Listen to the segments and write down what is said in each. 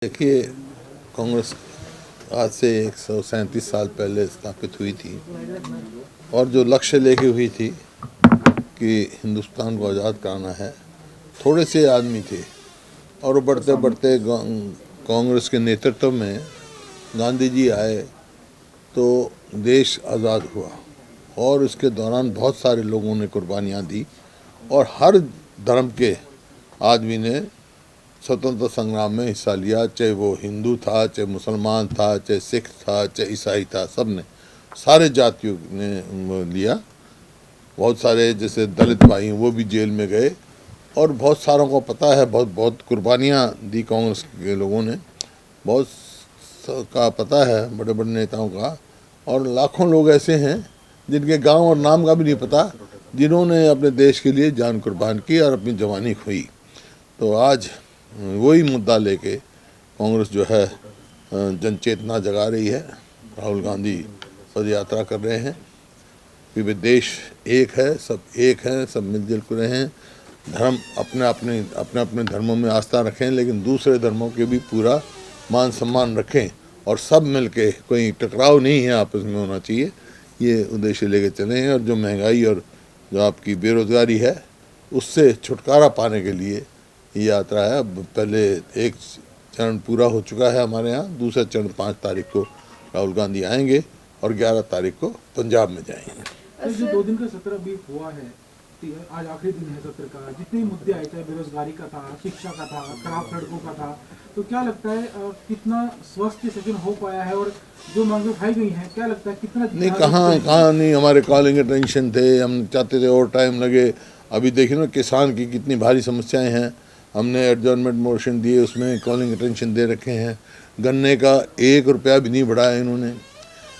देखिए, कांग्रेस आज से 137 साल पहले स्थापित हुई थी और जो लक्ष्य लेके हुई थी कि हिंदुस्तान को आज़ाद कराना है, थोड़े से आदमी थे और बढ़ते बढ़ते कांग्रेस के नेतृत्व में गांधी जी आए तो देश आज़ाद हुआ और इसके दौरान बहुत सारे लोगों ने कुर्बानियाँ दी और हर धर्म के आदमी ने स्वतंत्र संग्राम में हिस्सा लिया, चाहे वो हिंदू था, चाहे मुसलमान था, चाहे सिख था, चाहे ईसाई था, सब ने, सारे जातियों ने लिया। बहुत सारे जैसे दलित भाई वो भी जेल में गए और बहुत सारों को पता है, बहुत कुर्बानियाँ दी कांग्रेस के लोगों ने, बहुत का पता है बड़े बड़े नेताओं का। और लाखों लोग ऐसे हैं जिनके गांव और नाम का भी नहीं पता, जिन्होंने अपने देश के लिए जान कुर्बान की और अपनी जवानी खोई। तो आज वही मुद्दा लेके कांग्रेस जो है जन चेतना जगा रही है। राहुल गांधी पद यात्रा कर रहे हैं कि वे देश एक है, सब एक हैं, सब मिलजुल कर रहे हैं। धर्म अपने अपने धर्मों में आस्था रखें, लेकिन दूसरे धर्मों के भी पूरा मान सम्मान रखें और सब मिलके, कोई टकराव नहीं है आपस में होना चाहिए, ये उद्देश्य लेके चले हैं। और जो महंगाई और जो आपकी बेरोज़गारी है उससे छुटकारा पाने के लिए ये यात्रा है। अब पहले एक चरण पूरा हो चुका है हमारे यहाँ, दूसरा चरण 5 तारीख को राहुल गांधी आएंगे और 11 तारीख को पंजाब में जाएंगे। तो जो 2 दिन का सत्र अभी हुआ है, आज आखिरी दिन है सत्र का, जितने मुद्दे आए, चाहे बेरोजगारी का था, शिक्षा का था, खराब सड़कों का था, तो क्या लगता है कितना स्वस्थ सेशन हो पाया है? और जो मांगे उठाई गई हैं, क्या लगता है कितना नहीं, कहाँ नहीं, हमारे कॉलिंग अटेंशन थे, हम चाहते थे और टाइम लगे। अभी देखिए ना, किसान की कितनी भारी समस्याएं हैं, हमने एडजॉर्नमेंट मोशन दिए, उसमें कॉलिंग अटेंशन दे रखे हैं। गन्ने का 1 रुपया भी नहीं बढ़ाया इन्होंने,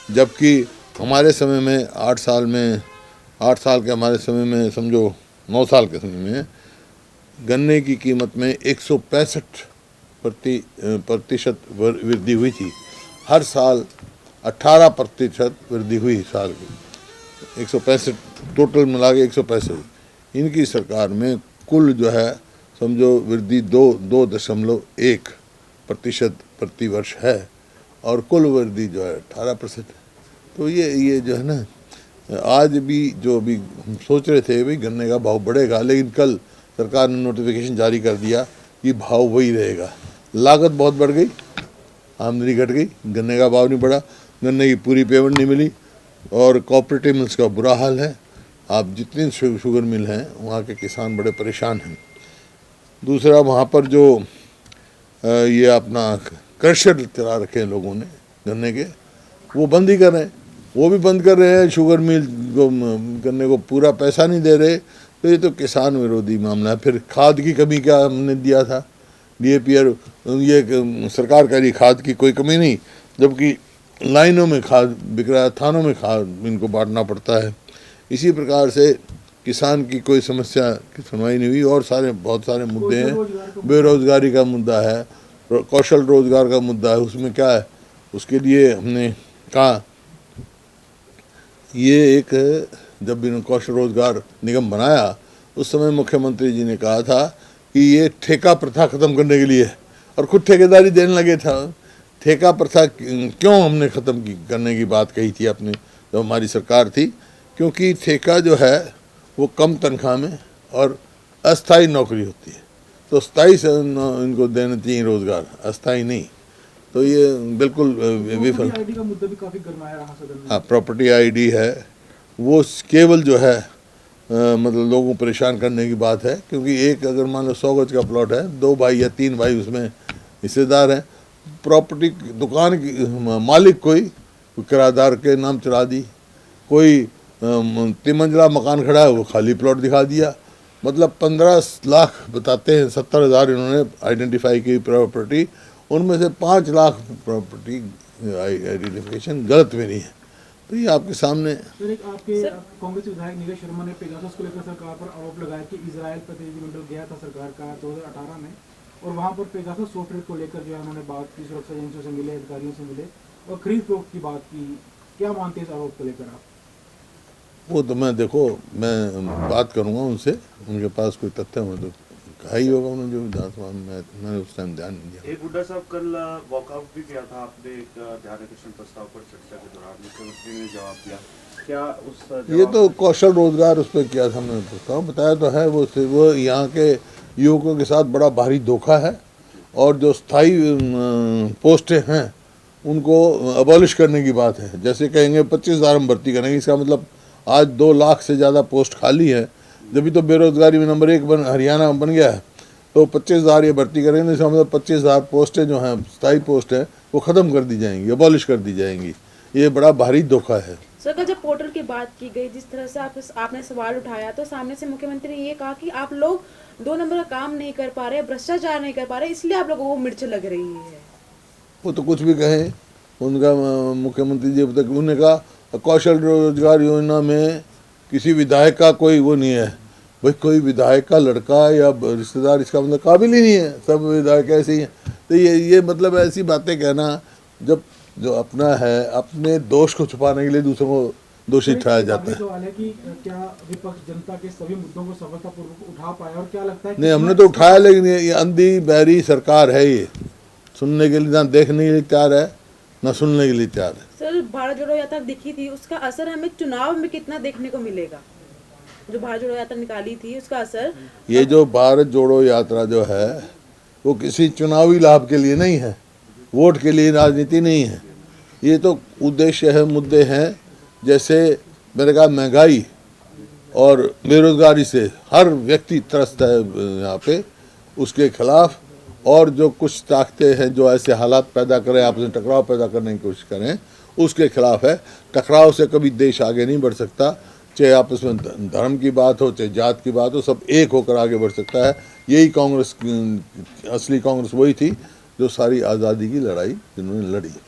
जबकि हमारे समय में 8 साल के हमारे समय में, समझो 9 साल के समय में गन्ने की कीमत में 165% वृद्धि हुई थी। हर साल 18% वृद्धि हुई साल की, 165 टोटल मिला के 165। इनकी सरकार में कुल जो है समझो वृद्धि 2.1% प्रति वर्ष है और कुल वृद्धि जो है 18%। तो ये जो है ना, आज भी जो अभी हम सोच रहे थे भाई गन्ने का भाव बढ़ेगा, लेकिन कल सरकार ने नोटिफिकेशन जारी कर दिया कि भाव वही रहेगा। लागत बहुत बढ़ गई, आमदनी घट गई, गन्ने का भाव नहीं बढ़ा, गन्ने की पूरी पेमेंट नहीं मिली और कोऑपरेटिव मिल्स का बुरा हाल है। आप जितनी शुगर मिल हैं वहाँ के किसान बड़े परेशान हैं। दूसरा, वहाँ पर जो ये अपना क्रशर चला रखे हैं लोगों ने गन्ने के, वो बंद ही कर रहे हैं, वो भी बंद कर रहे हैं। शुगर मिल को गन्ने को पूरा पैसा नहीं दे रहे, तो ये तो किसान विरोधी मामला है। फिर खाद की कमी क्या हमने दिया था, DAP और ये सरकार कह रही खाद की कोई कमी नहीं, जबकि लाइनों में खाद बिक रहा है, थानों में खाद इनको बांटना पड़ता है। इसी प्रकार से किसान की कोई समस्या की सुनवाई नहीं हुई और बहुत सारे मुद्दे हैं। बेरोजगारी का मुद्दा है, कौशल रोजगार का मुद्दा है, उसमें क्या है, उसके लिए हमने कहा ये एक, जब इन्होंने कौशल रोजगार निगम बनाया उस समय मुख्यमंत्री जी ने कहा था कि ये ठेका प्रथा ख़त्म करने के लिए, और खुद ठेकेदारी देने लगे था। ठेका प्रथा क्यों हमने ख़त्म करने की बात कही थी अपने, जब हमारी सरकार थी, क्योंकि ठेका जो है वो कम तनख्वाह में और अस्थाई नौकरी होती है, तो स्थाई से इनको देना चाहिए रोज़गार, अस्थाई नहीं। तो ये बिल्कुल विफल। प्रॉपर्टी का मुद्दा भी काफ़ी गरमाया रहा सदन में। हाँ, प्रॉपर्टी ID है वो केवल जो है मतलब लोगों को परेशान करने की बात है, क्योंकि एक अगर मान लो 100 गज का प्लॉट है, 2 भाई या 3 भाई उसमें हिस्सेदार हैं, प्रॉपर्टी दुकान की मालिक कोई किराएदार के नाम चला दी, कोई 3 मंजिला मकान खड़ा है वो खाली प्लॉट दिखा दिया। मतलब 15 लाख बताते हैं, 70,000 इन्होंने आइडेंटिफाई की प्रॉपर्टी, उनमें से 5 लाख प्रॉपर्टी आइडेंटिफिकेशन गलत में नहीं है। तो ये आपके सामने। आपके कांग्रेस विधायक नीरज शर्मा ने पेगासस को लेकर सरकार पर आरोप लगाया कि इजराइल प्रतिनिधिमंडल गया था सरकार का 2018 में, और वहां पर पेगासस सॉफ्टवेयर को लेकर जो है उन्होंने बात की, सुरक्षा एजेंसियों से मिले, अधिकारियों से मिले और खरीद फरोख्त की बात की। क्या मानते हैं इस आरोप को लेकर आप? वो तो मैं बात करूंगा उनसे, उनके पास कोई तथ्य हो तो कहा ही होगा उन्होंने जो विधानसभा में, मैंने उस टाइम ध्यान नहीं दिया। एक हुड्डा साहब कल वॉकआउट भी किया था आपने एक ध्यान आकर्षण प्रस्ताव पर चर्चा के दौरान, मुख्यमंत्री ने जवाब दिया, क्या उस ये जवाब तो कौशल रोजगार उस पर किया था, हमने प्रस्ताव बताया तो है। वो यहाँ के युवकों के साथ बड़ा भारी धोखा है, और जो स्थायी पोस्टें हैं उनको अबॉलिश करने की बात है। जैसे कहेंगे 25,000 हम भर्ती करेंगे, इसका मतलब आज 2 लाख से ज़्यादा पोस्ट खाली है, जब तो बेरोजगारी में नंबर 1 हरियाणा बन गया है। तो 25,000 ये भर्ती करेंगे, इसका मतलब 25,000 पोस्टें जो हैं स्थायी पोस्ट है वो ख़त्म कर दी जाएंगी, अबॉलिश कर दी जाएंगी। ये बड़ा भारी धोखा है। सर, कल जब पोर्टल की बात की गई, जिस तरह से आपने सवाल उठाया, तो सामने से मुख्यमंत्री ने ये कहा कि आप लोग 2 नंबर का काम नहीं कर पा रहे, भ्रष्टाचार नहीं कर पा रहे, इसलिए आप लोगों को मिर्च लग रही है। वो तो कुछ भी कहें, उनका मुख्यमंत्री जी तक उन्होंने कहा कौशल रोजगार योजना में किसी विधायक का कोई वो नहीं है। भाई कोई विधायक का लड़का या रिश्तेदार इसका मतलब काबिल ही नहीं है, सब विधायक ऐसे ही हैं। तो ये मतलब ऐसी बातें कहना, जब जो अपना है अपने दोष को छुपाने के लिए दूसरों को दोषी ठहराया जाता है। सवाल है कि क्या विपक्ष जनता के सभी मुद्दों को सफलतापूर्वक उठा पाया, और क्या लगता है नहीं, हमने तो उठाया, लेकिन ये अंधी बहरी सरकार है, ये सुनने के लिए ना देखने के लिए तैयार है ना सुनने के लिए तैयार है। सर, भारत जोड़ो यात्रा दिखी थी, उसका असर हमें चुनाव में कितना देखने को मिलेगा? जो भारत जोड़ो यात्रा निकाली थी उसका असर, ये जो भारत जोड़ो यात्रा जो है वो किसी चुनावी लाभ के लिए नहीं है, वोट के लिए राजनीति नहीं है। ये तो उद्देश्य है, मुद्दे हैं। जैसे मैंने कहा, महंगाई और बेरोजगारी से हर व्यक्ति त्रस्त है यहाँ पे, उसके खिलाफ। और जो कुछ ताकतें हैं जो ऐसे हालात पैदा करें, आपस में टकराव पैदा करने की कोशिश करें, उसके खिलाफ है। टकराव से कभी देश आगे नहीं बढ़ सकता, चाहे आपस में धर्म की बात हो, चाहे जात की बात हो, सब एक होकर आगे बढ़ सकता है। यही कांग्रेस, असली कांग्रेस वही थी जो सारी आज़ादी की लड़ाई जिन्होंने लड़ी।